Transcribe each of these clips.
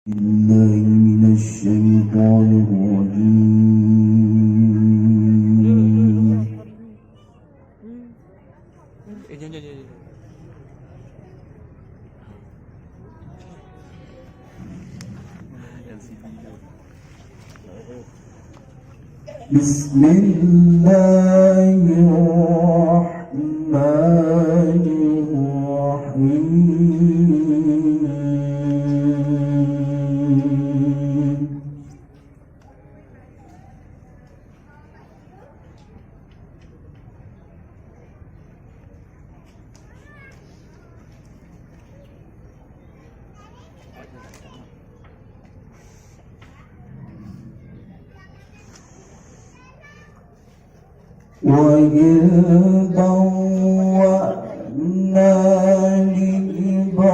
بالله من الشيطان الرجيم. بسم الله الرحمن الرحيم. وإذ بوأنا لإبراهيم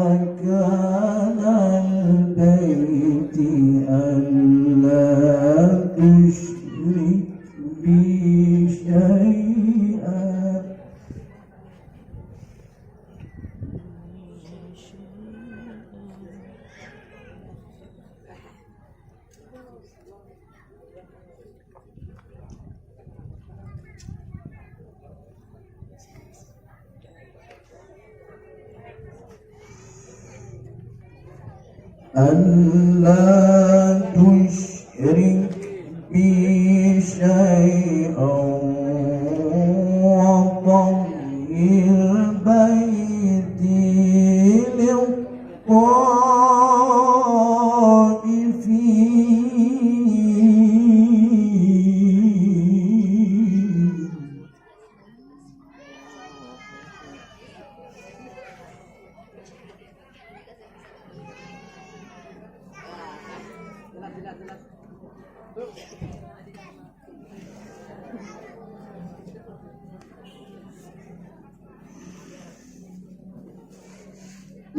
مكان البيت ألا تشرك بي شيئا وطهر بيتي للطائفين.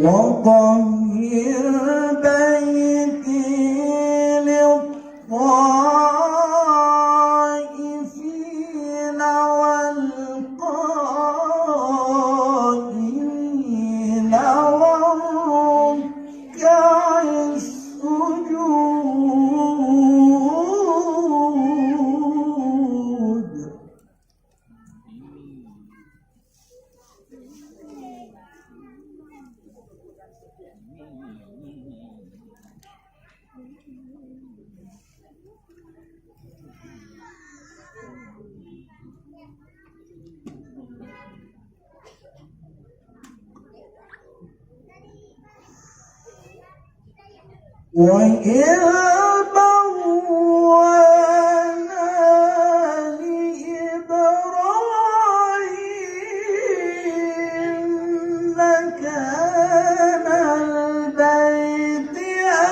وطهر بيتي للطائفين والقائمين والركع السجود. وإذ بوأنا لإبراهيم مكان البيت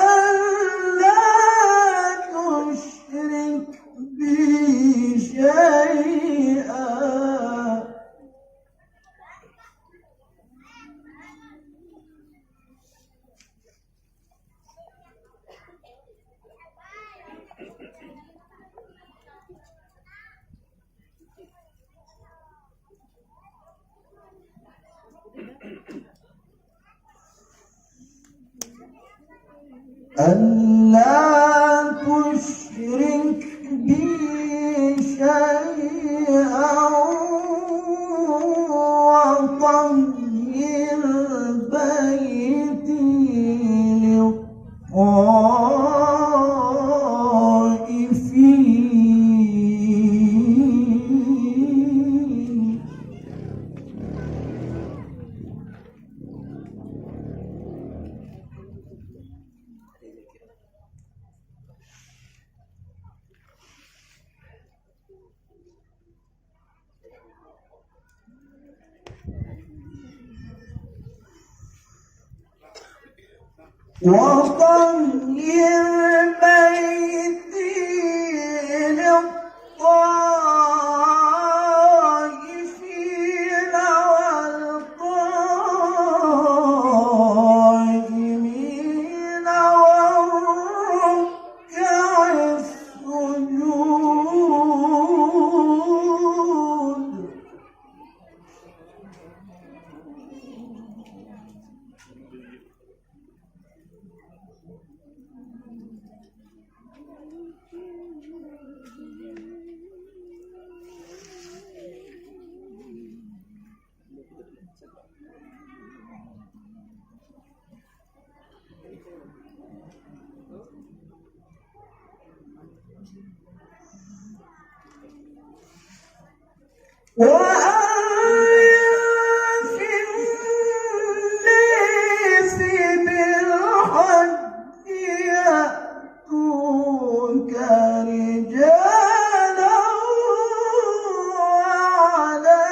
ألا تشرك بي شيئا وطهر بيتي للطائفين. وطهر بيتي للطائفين والقائمين والركع السجود. وأذن في الناس بالحج يأتوك رجالا وعلى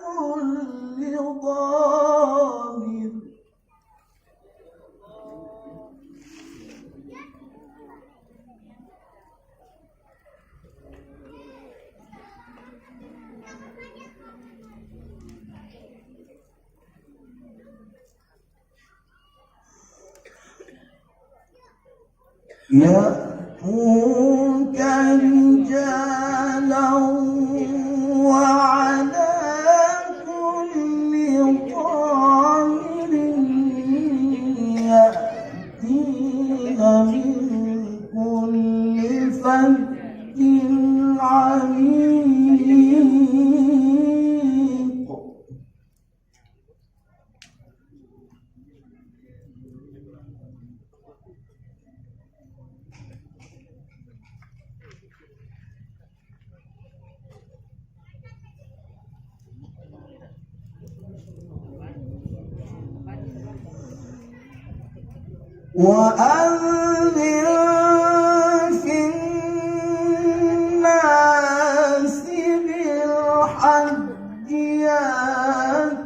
كل ضامر يأتوك رجالا وعلى كل ضامر يأتين من كل فج عميق وأذن في الناس بالحج يأتوك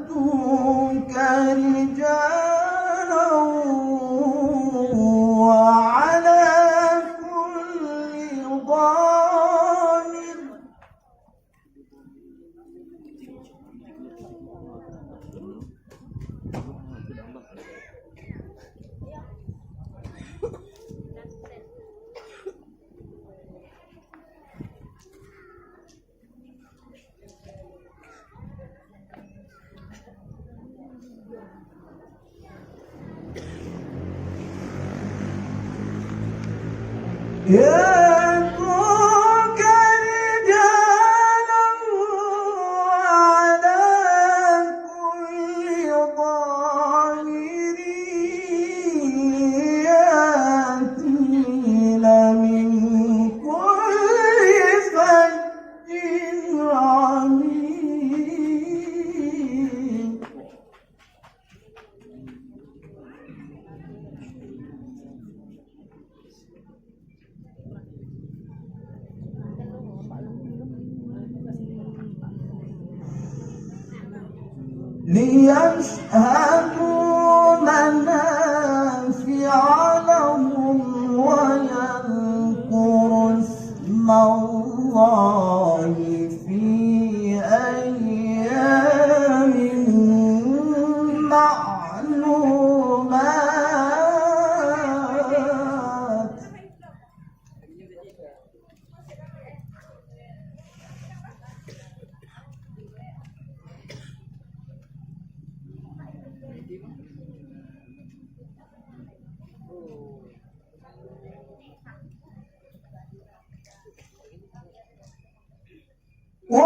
رجالا وعلى كل ضامر يأتوك رجالا وعلى كل ضامر يأتين من كل فج عميق ليشهدوا منافع لهم ويذكروا اسم الله في أيام معلومات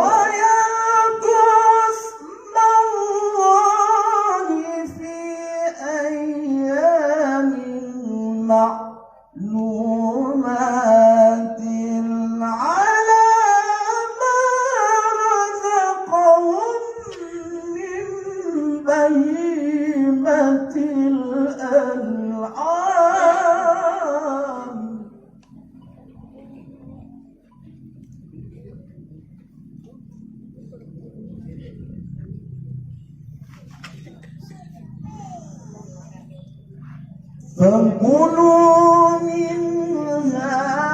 ويذكر اسم الله في أيام معلومات على ما رزقهم من بهيمة الأنعام فكلوا منها